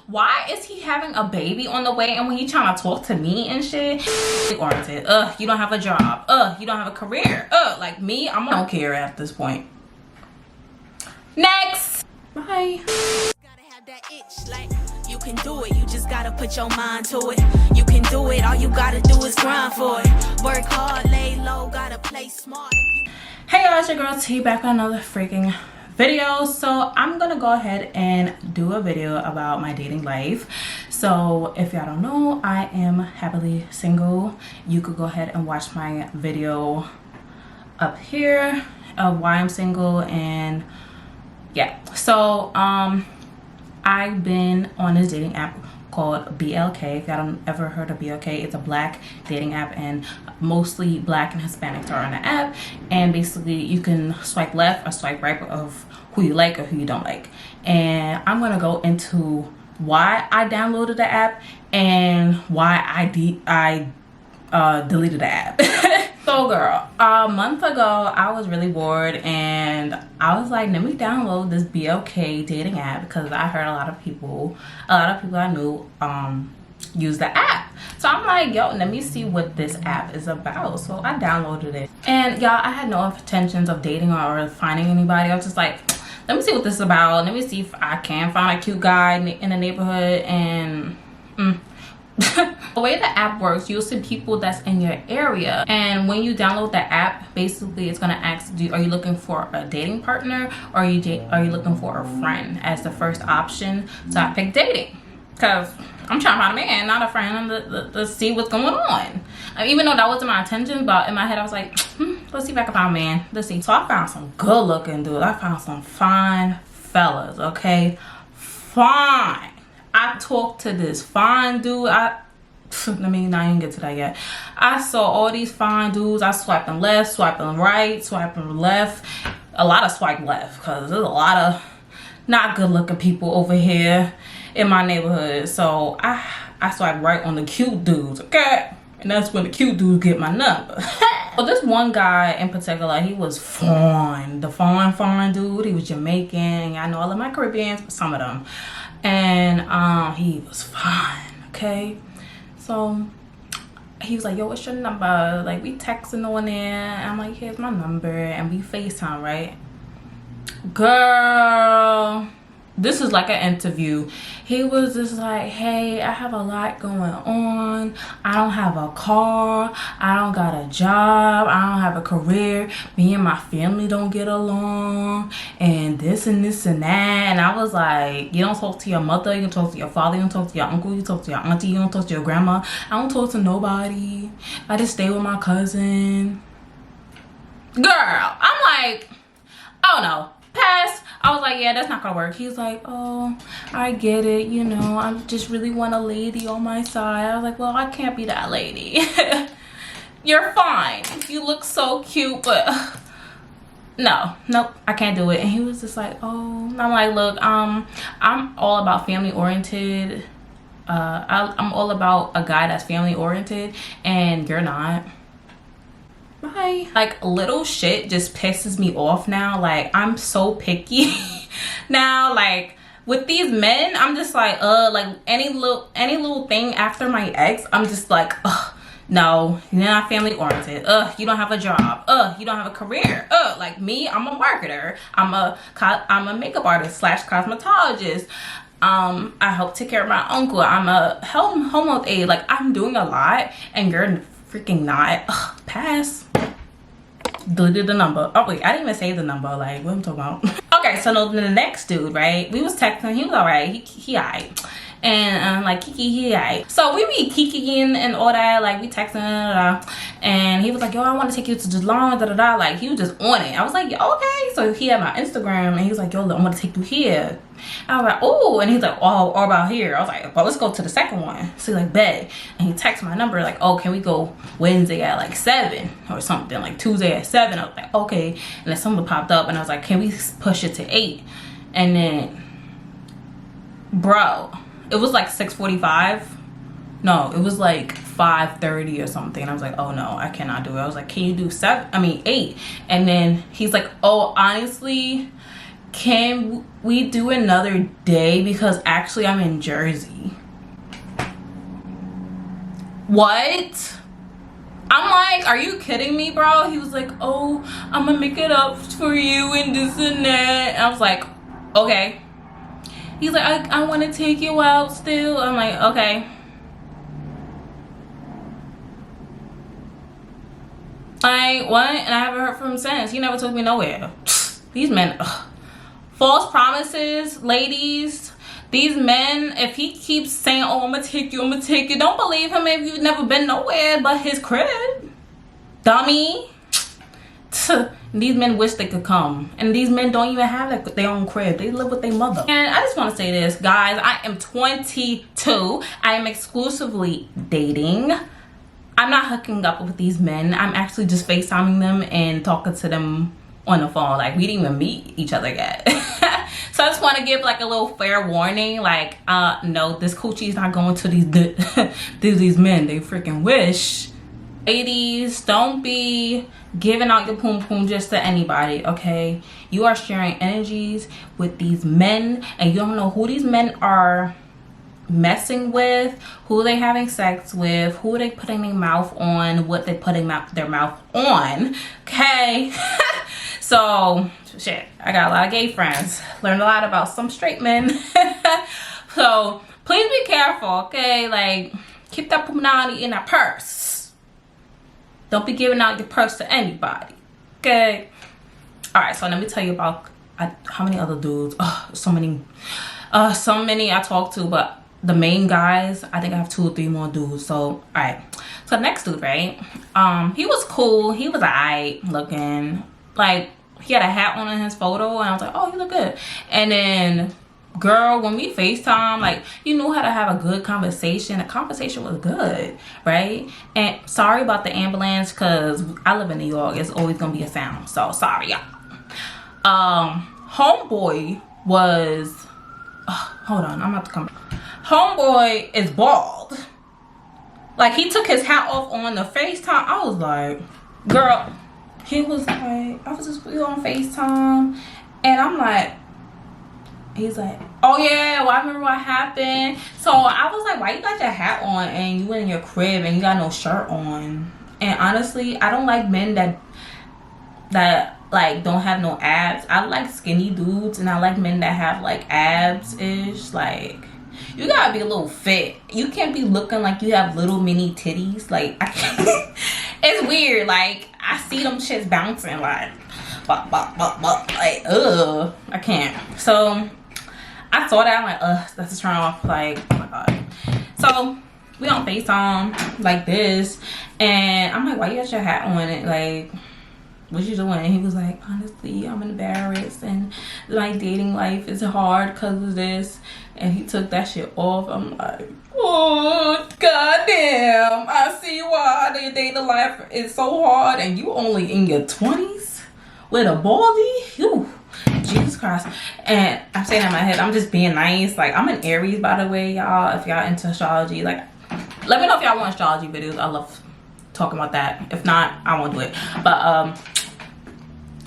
Why is he having a baby on the way? And when he trying to talk to me and shit, oriented. You don't have a job. You don't have a career. Like me, I don't care at this point. Next. Bye. That itch, like you can do it, you just gotta put your mind to it. You can do it, all you gotta do is grind for it. Work hard, lay low, gotta play smart. Hey y'all, it's your girl T back with another freaking video. So I'm gonna go ahead and do a video about my dating life. So if y'all don't know, I am happily single. You could go ahead and watch my video up here of why I'm single. And yeah, so I've been on this dating app called BLK. If y'all don't ever heard of BLK, it's a black dating app, and mostly black and Hispanics are on the app. And basically you can swipe left or swipe right of who you like or who you don't like. And I'm gonna go into why I downloaded the app and why I deleted the app. So girl, a month ago I was really bored and I was like, let me download this BLK dating app because I heard a lot of people I knew use the app. So I'm like, yo, let me see what this app is about. So I downloaded it, and y'all, I had no intentions of dating or finding anybody. I was just like, let me see what this is about. Let me see if I can find a cute guy in the neighborhood. And the way the app works, you'll see people that's in your area, and when you download the app, basically it's gonna ask, are you looking for a dating partner, or are you looking for a friend as the first option? So I picked dating because I'm trying to find a man, not a friend, to see what's going on. Even though that wasn't my intention, but in my head I was like, let's see if I can find a man. Let's see. So I found some good looking dudes. I found some fine fellas. Okay, fine. I talked to this fine dude. Let me not even get to that yet. I saw all these fine dudes. I swiping left, swiping right, swiping left. A lot of swipe left because there's a lot of not good looking people over here in my neighborhood. So I swipe right on the cute dudes, okay? And that's when the cute dudes get my number. So this one guy in particular, he was fine. The fine dude. He was Jamaican. I know all of my Caribbeans, but some of them. And he was fine, okay? So he was like, yo, what's your number? Like, we texting on there. I'm like, here's my number. And we FaceTime, right? Girl, this is like an interview. He was just like, hey, I have a lot going on. I don't have a car. I don't got a job. I don't have a career. Me and my family don't get along. And this and this and that. And I was like, you don't talk to your mother. You don't talk to your father. You don't talk to your uncle. You talk to your auntie. You don't talk to your grandma. I don't talk to nobody. I just stay with my cousin. Girl, I'm like, oh no. Pass. I was like, yeah, that's not gonna work. He's like, oh, I get it, you know, I just really want a lady on my side. I was like, well, I can't be that lady. You're fine, you look so cute, but nope, I can't do it. And he was just like, oh. And I'm like, look, I'm all about family oriented. I'm all about a guy that's family oriented, and you're not. Bye. Like, little shit just pisses me off now. Like, I'm so picky now. Like, with these men, I'm just like any little thing after my ex, I'm just like, no, you're not family oriented. You don't have a job. You don't have a career. Like me, I'm a marketer. I'm a makeup artist / cosmetologist. I help take care of my uncle. I'm a home health aide. Like, I'm doing a lot, and you're freaking not. Pass. Deleted the number. Oh wait, I didn't even save the number. Like, what am I talking about? Okay, so the next dude, right? We was texting. He was alright. He alright. And like, Kiki, he alright. So we be kikiing and all that. Like, we texting, and he was like, yo, I want to take you to Geelong, Like, he was just on it. I was like, yeah, okay. So he had my Instagram, and he was like, yo, I'm gonna take you here. I was like, oh. And he's like, oh, or about here. I was like, well, let's go to the second one. So he's like, bet. And he texted my number, like, oh, can we go Wednesday at like 7 or something, like Tuesday at 7. I was like, okay. And then something popped up, and I was like, can we push it to 8? And then, bro, it was like 6:45. No, it was like 5:30 or something. And I was like, oh no, I cannot do it. I was like, can you do 8? And then he's like, oh, honestly, can we do another day, because actually I'm in Jersey. What? I'm like, are you kidding me, bro? He was like, oh, I'm gonna make it up for you and this and that. And I was like, okay. He's like, I want to take you out still. I'm like, okay. Like, what? And I haven't heard from him since. He never took me nowhere. These men, ugh. False promises, ladies. These men, if he keeps saying, oh, I'm gonna take you, don't believe him if you've never been nowhere but his crib. Dummy. These men wish they could come, and these men don't even have their own crib. They live with their mother. And I just want to say this, guys, I am 22. I am exclusively dating. I'm not hooking up with these men. I'm actually just FaceTiming them and talking to them on the phone. Like, we didn't even meet each other yet. So I just want to give like a little fair warning, like, no, this coochie is not going to these men. They freaking wish. Ladies, don't be giving out your poom poom just to anybody, okay? You are sharing energies with these men, and you don't know who these men are messing with, who they having sex with, who they putting their mouth on, what they putting their mouth on, okay? So shit, I got a lot of gay friends, learned a lot about some straight men. So please be careful, okay? Like, keep that punani in a purse. Don't be giving out your purse to anybody, okay? All right, so let me tell you about how many other dudes. Oh, so many I talked to, but the main guys, I think I have 2 or 3 more dudes. So all right, so the next dude, right? He was cool. He was alright looking. Like, he had a hat on in his photo, and I was like, oh, you look good. And then, girl, when we FaceTime, like, you knew how to have a good conversation. The conversation was good, right? And sorry about the ambulance, because I live in New York. It's always gonna be a sound, so sorry, y'all. Homeboy was hold on, I'm about to come. Homeboy is bald. Like, he took his hat off on the FaceTime. I was like, girl, he was like, I was just on FaceTime, and I'm like, he's like, oh yeah, well, I remember what happened. So I was like, why you got your hat on and you in your crib and you got no shirt on? And honestly, I don't like men that like don't have no abs. I like skinny dudes, and I like men that have like abs ish. Like, you gotta be a little fit. You can't be looking like you have little mini titties. Like, I can't. It's weird. Like, I see them shits bouncing like bop, bop, bop, bop. Like, ugh, I can't. So I saw that, I'm like, ugh, that's a turn off. Like, oh my god. So we on FaceTime like this, and I'm like, why you got your hat on? It like, what you doing? And he was like, honestly, I'm embarrassed, and my dating life is hard because of this. And he took that shit off. I'm like, oh goddamn, I see why the dating life is so hard, and you only in your 20s with a baldy. Whew. Jesus Christ. And I'm saying in my head, I'm just being nice. Like, I'm an Aries, by the way, y'all. If y'all into astrology, like, let me know if y'all want astrology videos. I love talking about that. If not, I won't do it. But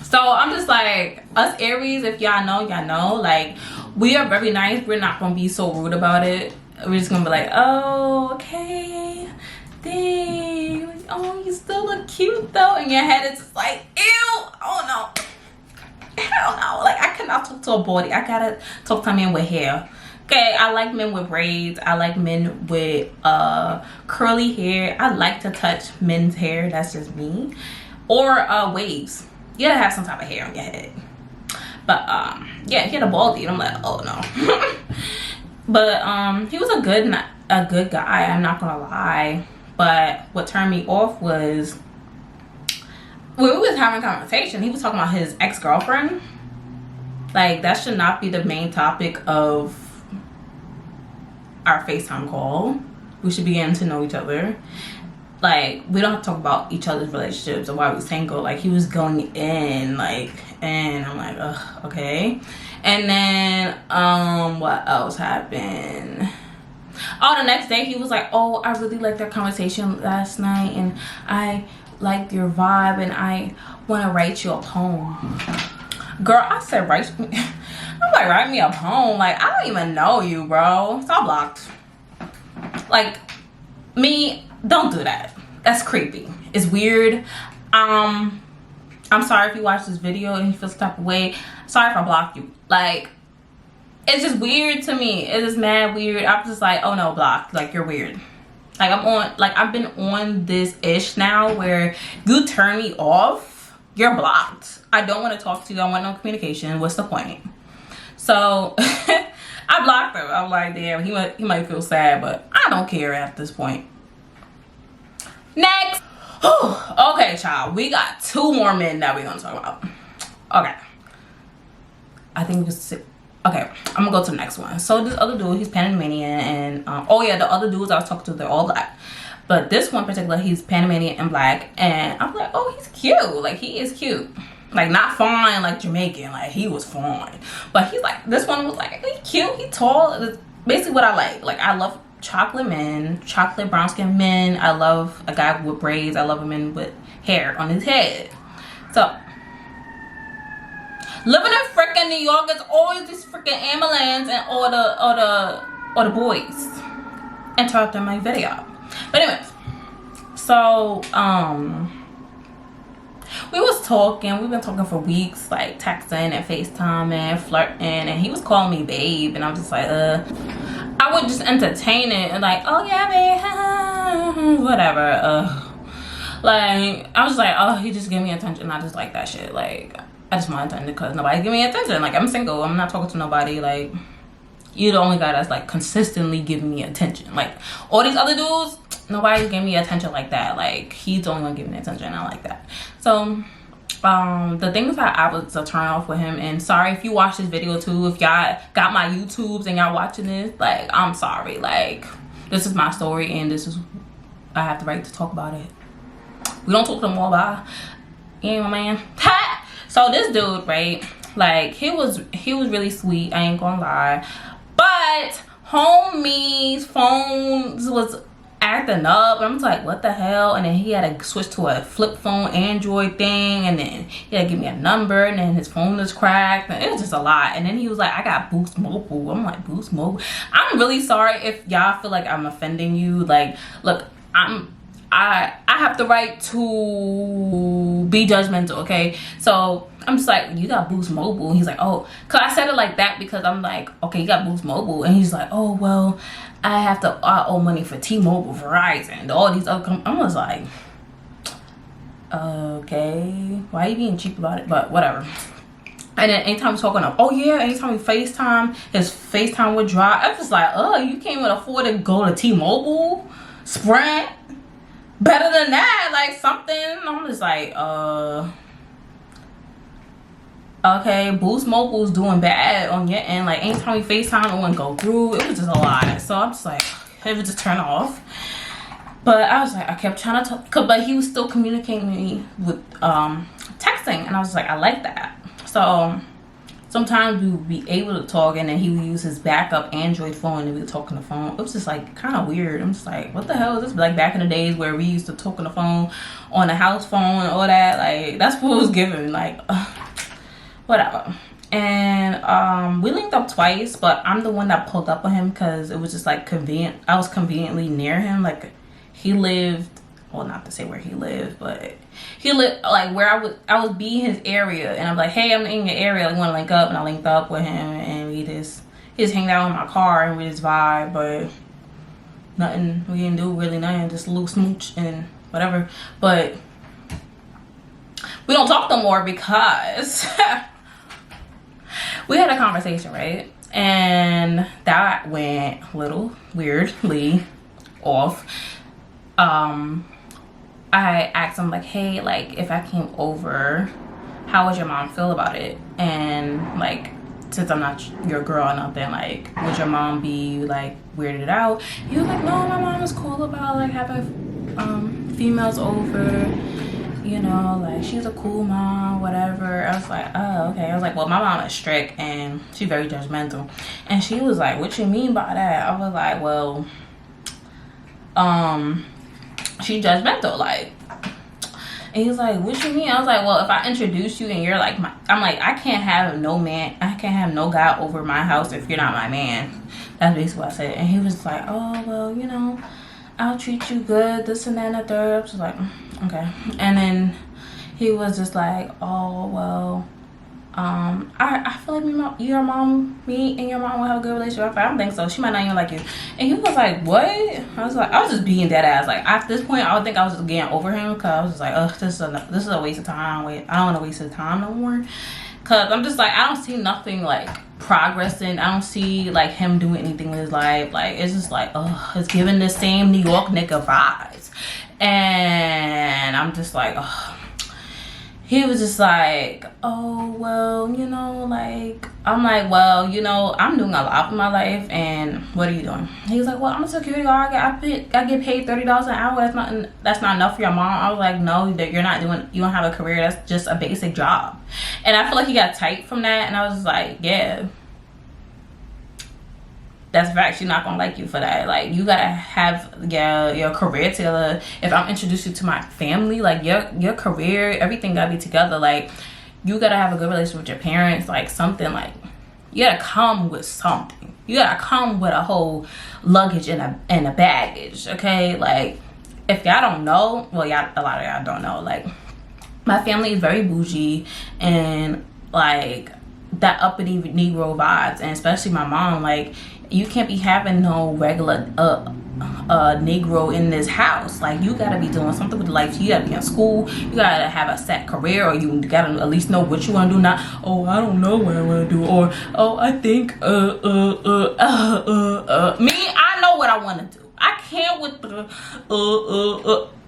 so I'm just like, us Aries, if y'all know, y'all know. Like, we are very nice. We're not gonna be so rude about it. We're just gonna be like, oh, okay, dang, like, oh, you still look cute though. In your head, it's just like, ew, oh no. Hell no. Like, I cannot talk to a body. I gotta talk to a man with hair. Okay, I like men with braids. I like men with curly hair. I like to touch men's hair. That's just me. Or waves. You gotta have some type of hair on your head. But yeah, he had a baldy, and I'm like, oh no. But he was a good guy. I'm not gonna lie. But what turned me off was, when we was having a conversation, he was talking about his ex-girlfriend. Like, that should not be the main topic of our FaceTime call. We should be getting to know each other. Like, we don't have to talk about each other's relationships or why we're single. Like, he was going in, like, and I'm like, ugh, okay. And then, what else happened? Oh, the next day, he was like, oh, I really liked that conversation last night, and I like your vibe, and I want to write you a poem. Girl, I said, write I'm like, write me a poem. Like, I don't even know you, bro. So I blocked. Like, me, don't do that. That's creepy. It's weird. I'm sorry if you watch this video and you feel some type of way. Sorry if I blocked you. Like, it's just weird to me. It's just mad weird. I'm just like, oh no, blocked. Like, you're weird. Like, I've been on this ish now where you turn me off, you're blocked. I don't want to talk to you. I want no communication. What's the point? So I blocked him. I'm like, damn, he might feel sad, but I don't care at this point. Next. Okay, child. We got 2 more men that we're gonna talk about. Okay. I think it's okay. I'm gonna go to the next one. So this other dude, he's Panamanian, and oh yeah, the other dudes I was talking to, they're all black. But this one in particular, he's Panamanian and black, and I'm like, oh, he's cute. Like, he is cute. Like, not fine like Jamaican. Like, he was fine. But he's like, this one was like, he's cute. He's tall. It's basically what I like. Like, I love chocolate men, chocolate brown skin men. I love a guy with braids. I love a man with hair on his head. So living in freaking New York, it's always these freaking ambulance and all the boys interrupting my video. But anyways, so we was talking. We've been talking for weeks, like texting and FaceTime and flirting, and he was calling me babe, and I was just like, I would just entertain it and like, oh yeah, babe, whatever. Like, I was like, oh, he just give me attention. I just like that shit. Like, I just want attention because nobody give me attention. Like, I'm single. I'm not talking to nobody. Like, you're the only guy that's like consistently giving me attention. Like, all these other dudes, nobody gave me attention like that. Like, he's the only one giving me attention. I like that. So the things that I was a turn off with him, and sorry if you watch this video too, if y'all got my YouTubes and y'all watching this, like, I'm sorry. Like, this is my story and this is, I have the right to talk about it. We don't talk no more about, you ain't my man. So this dude, right, like, he was really sweet, I ain't gonna lie, but homie's phones was acting up. I'm just like, what the hell? And then he had to switch to a flip phone Android thing, and then he had to give me a number, and then his phone was cracked, and it was just a lot. And then he was like, I got Boost Mobile. I'm like, Boost Mobile? I'm really sorry if y'all feel like I'm offending you. Like, look, I have the right to be judgmental, okay? So I'm just like, you got Boost Mobile? And he's like, oh, cause I said it like that because I'm like, okay, you got Boost Mobile, and he's like, oh well, I owe money for T-Mobile, Verizon, all these other I was like, okay, why are you being cheap about it? But whatever. And then anytime we're talking up, oh yeah, anytime we FaceTime, his FaceTime would drop. I was just like, oh, you can't even afford to go to T-Mobile, Sprint, better than that, like something. I'm just like, okay, Boost Mobile's doing bad on your end. Like, anytime we FaceTime, it wouldn't go through. It was just a lot. So I'm just like, it would just turn off. But I was like, I kept trying to talk, but he was still communicating me with texting, and I was like, I like that. So sometimes we would be able to talk, and then he would use his backup Android phone, and we would talk on the phone. It was just like kind of weird. I'm just like, what the hell is this? Like back in the days where we used to talk on the phone, on the house phone, and all that. Like, that's what it was given. Like, whatever. And we linked up twice, but I'm the one that pulled up on him because it was just like convenient. I was conveniently near him. Like, he lived, well, not to say where he lived, but he lived like where I was be in his area, and I'm like, hey, I'm in your area, you want to link up? And I linked up with him, and he just hanged out in my car, and we just vibe, but nothing, we didn't do really nothing, just a little smooch and whatever. But we don't talk no more because we had a conversation, right? And that went a little weirdly off. I asked him like, hey, like, if I came over, how would your mom feel about it? And like, since I'm not your girl or nothing, like, would your mom be like weirded out? He was like, no, my mom is cool about like having females over, you know, like, she's a cool mom, whatever. I was like, oh, okay. I was like, well, my mom is strict and she's very judgmental. And she was like, what you mean by that? I was like, well, she judgmental, like, And he was like, what you mean? I was like, well, if I introduce you and you're like I'm like, I can't have no man, I can't have no guy over my house if you're not my man. That's basically what I said. And he was like, oh, well, you know, I'll treat you good, this and that and the third. I was like, okay. And then he was just like, oh, well, I feel like me and your mom will have a good relationship. I don't think so. She might not even like you. And he was like, what? I was just being dead ass. Like, at this point, I would think I was just getting over him, because I was just like, ugh, this is a waste of time. Wait, I don't want to waste his time no more. Because I'm just like, I don't see nothing like progressing. I don't see like him doing anything with his life. Like, it's just like, ugh, it's giving the same New York nigga vibes. And I'm just like, ugh. He was just like, oh, well, you know, like, I'm like, well, you know, I'm doing a lot with my life, and what are you doing? He was like, well, I'm a security guard. I get paid $30 an hour. That's not enough for your mom. I was like, no, that you don't have a career. That's just a basic job. And I feel like he got tight from that, and I was like, yeah. That's fact. She's not gonna like you for that. Like, you gotta have your career together. If I'm introduced you to my family, like your career, everything gotta be together. Like, you gotta have a good relationship with your parents. Like, something like, you gotta come with something. You gotta come with a whole luggage and a baggage. Okay, like, if y'all don't know, well, a lot of y'all don't know. Like, my family is very bougie, and like that uppity Negro vibes, and especially my mom. Like, you can't be having no regular Negro in this house. Like, you gotta be doing something with life. You gotta be in school. You gotta have a set career, or you gotta at least know what you want to do. Not, oh, I don't know what I want to do, or oh, I think me, I know what I want to do. I can't with the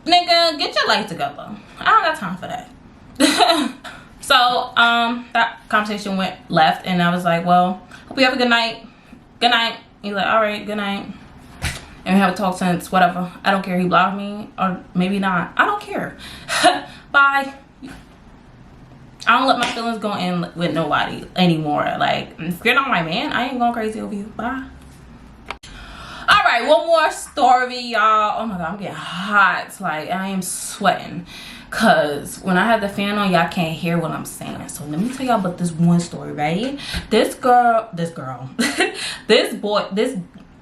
nigga, get your life together. I don't got time for that. So that conversation went left, and I was like, well, hope you have a good night. Good night. He's like, all right, good night. And we haven't talked since, whatever. I don't care. He blocked me, or maybe not. I don't care. Bye. I don't let my feelings go in with nobody anymore. Like, if you're not my man, I ain't going crazy over you. Bye. All right, one more story, y'all. Oh my God, I'm getting hot. Like, I am sweating. Cause when I have the fan on, y'all can't hear what I'm saying. So let me tell y'all about this one story, right? This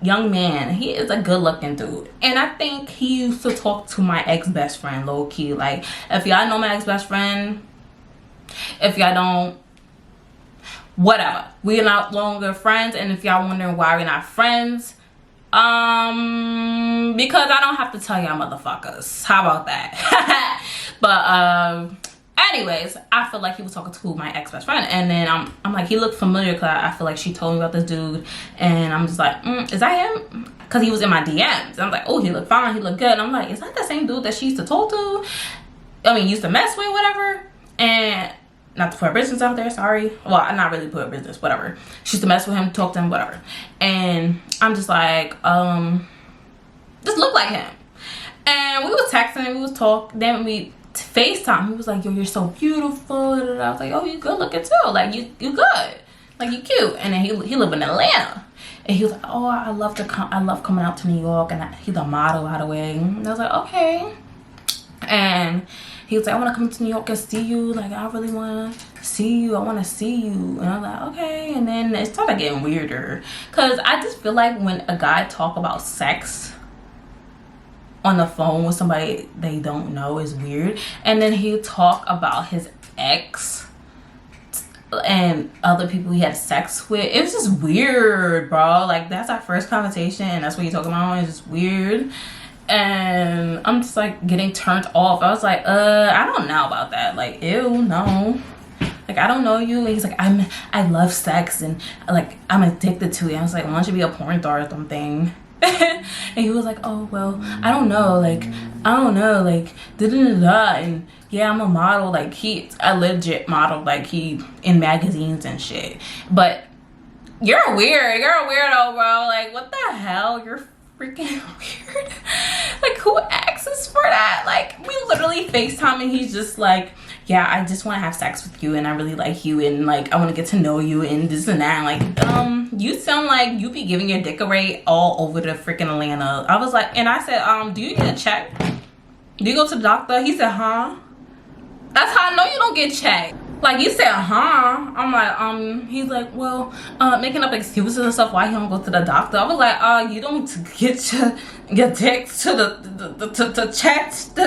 young man, he is a good looking dude. And I think he used to talk to my ex-best friend, low key. Like, if y'all know my ex-best friend, if y'all don't, whatever. We are no longer friends. And if y'all wondering why we're not friends, because I don't have to tell y'all motherfuckers. How about that? But anyways, I feel like he was talking to my ex-best friend, and then I'm like, he looked familiar, because I feel like she told me about this dude, and I'm just like, is that him? Because he was in my DMs. I'm like, oh, he looked fine, he looked good. And I'm like, is that the same dude that she used to talk to? I mean, used to mess with, whatever. And not to put her business out there, sorry. Well, I'm not really put her business, whatever. She used to mess with him, talk to him, whatever. And I'm just like, just look like him. And we was texting, we was talking, then we FaceTime. He was like, yo, you're so beautiful. And I was like, oh, you good looking too. Like, you good. Like, you cute. And then he live in Atlanta. And he was like, oh, I love coming out to New York. And he's a model, by the way. And I was like, okay. And he was like, I want to come to New York and see you. Like, I really want to see you. I want to see you. And I was like, okay. And then it started getting weirder. Because I just feel like when a guy talk about sex on the phone with somebody they don't know is weird. And then he talk about his ex and other people he had sex with. It was just weird, bro. Like, that's our first conversation, and that's what you talking about. It's just weird. And I'm just like getting turned off. I was like, I don't know about that. Like, ew, no. Like, I don't know you. And he's like, I love sex, and like, I'm addicted to it. I was like, why don't you be a porn star or something? And he was like, oh, well, I don't know, like, da-da-da-da, and yeah, I'm a model. Like, a legit model, like, he in magazines and shit. But you're a weirdo, bro. Like, what the hell? You're freaking weird. Like, who asks for that? Like, we literally FaceTime, and he's just like, yeah, I just want to have sex with you, and I really like you, and like, I want to get to know you, and this and that. Like, you sound like you be giving your dick away all over the freaking Atlanta. I was like, and I said, do you need a check? Do you go to the doctor? He said, huh? That's how I know you don't get checked. Like, you said, huh? I'm like, he's like, well, making up excuses and stuff why he don't go to the doctor. I was like, you don't get your dick to the checked.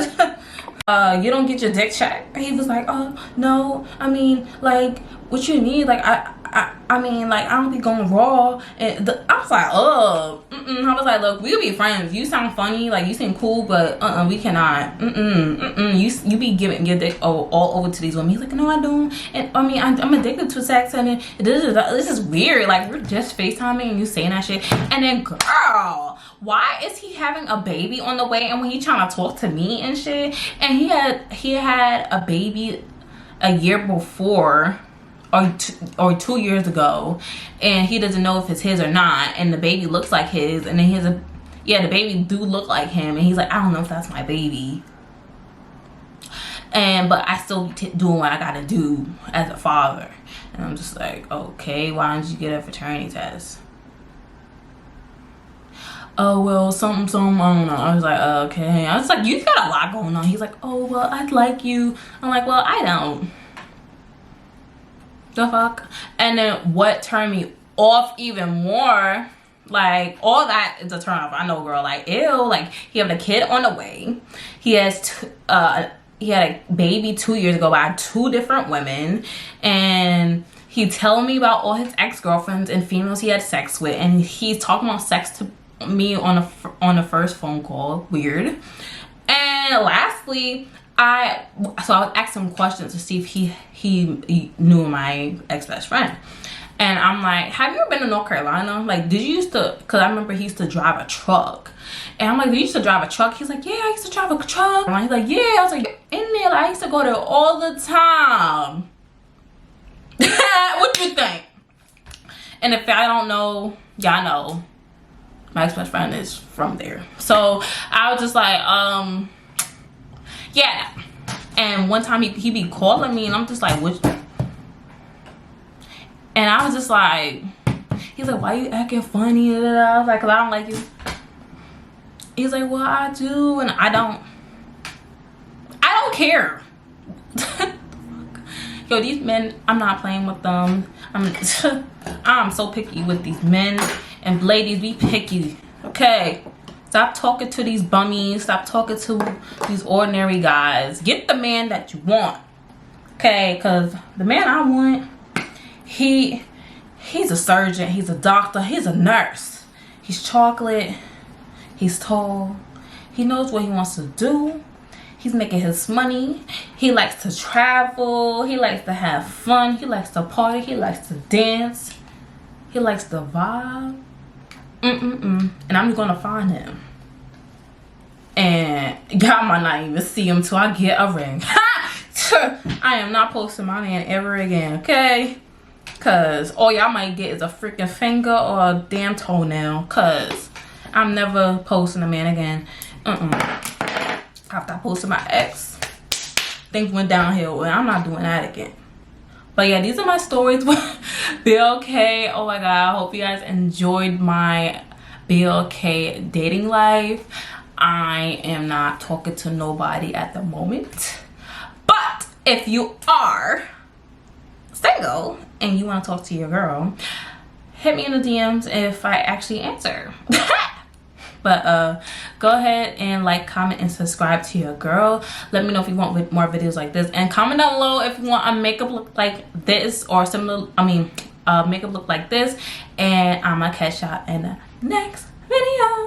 You don't get your dick checked. He was like, oh no, I mean, like, what you need? Like, I mean, like, I don't be going raw. And I was like, I was like, look, we'll be friends. You sound funny, like, you seem cool, but we cannot. You be giving your dick all over to these women. He's like, no, I don't. And I mean, I'm addicted to sex, and this is weird. Like, we're just FaceTiming and you saying that shit. And then, girl, why is he having a baby on the way? And when he trying to talk to me and shit, and he had a baby a year before, or 2 years ago, and he doesn't know if it's his or not, and the baby looks like his, and then the baby do look like him, and he's like, I don't know if that's my baby, but I still doing what I gotta do as a father. And I'm just like, okay, why don't you get a fraternity test? Oh, well, something, I don't know. I was like, okay. I was like, you got a lot going on. He's like, oh, well, I'd like you. I'm like, well, I don't. The fuck? And then what turned me off even more, like, all that is a turn off. I know, girl, like, ew. Like, he had a kid on the way. He had a baby 2 years ago by 2 different women, and he telling me about all his ex-girlfriends and females he had sex with, and he's talking about sex to me on the first phone call. Weird. And lastly, I was asking him questions to see if he knew my ex-best friend. And I'm like, have you ever been to North Carolina? Like, did you used to, because I remember he used to drive a truck. And I'm like, you used to drive a truck? He's like, yeah, I used to drive a truck. And he's like, yeah. I was like, in there, like, I used to go there all the time. What you think? And if I don't know, y'all know, my ex-best friend is from there. So I was just like, yeah. And one time he be calling me, and I'm just like, what? And I was just like, he's like, why you acting funny? I was like, cause I don't like you. He's like, well, I do, and I don't care. Yo, these men, I'm not playing with them. I'm so picky with these men, and ladies, be picky, okay? Stop talking to these bummies. Stop talking to these ordinary guys. Get the man that you want, okay? Because the man I want, he's a surgeon, he's a doctor, he's a nurse. He's chocolate, he's tall, he knows what he wants to do. He's making his money. He likes to travel. He likes to have fun. He likes to party. He likes to dance. He likes to vibe. And I'm gonna find him. And y'all might not even see him till I get a ring. I am not posting my man ever again, okay? Cause all y'all might get is a freaking finger or a damn toenail. Cause I'm never posting a man again. After I posted my ex, things went downhill, and I'm not doing that again. But yeah, these are my stories with BLK. Oh my god, I hope you guys enjoyed my BLK dating life. I am not talking to nobody at the moment. But if you are single and you want to talk to your girl, hit me in the DMs if I actually answer. But go ahead and like, comment, and subscribe to your girl. Let me know if you want more videos like this, and comment down below if you want a makeup look like this or similar. Makeup look like this. And I'm gonna catch y'all in the next video.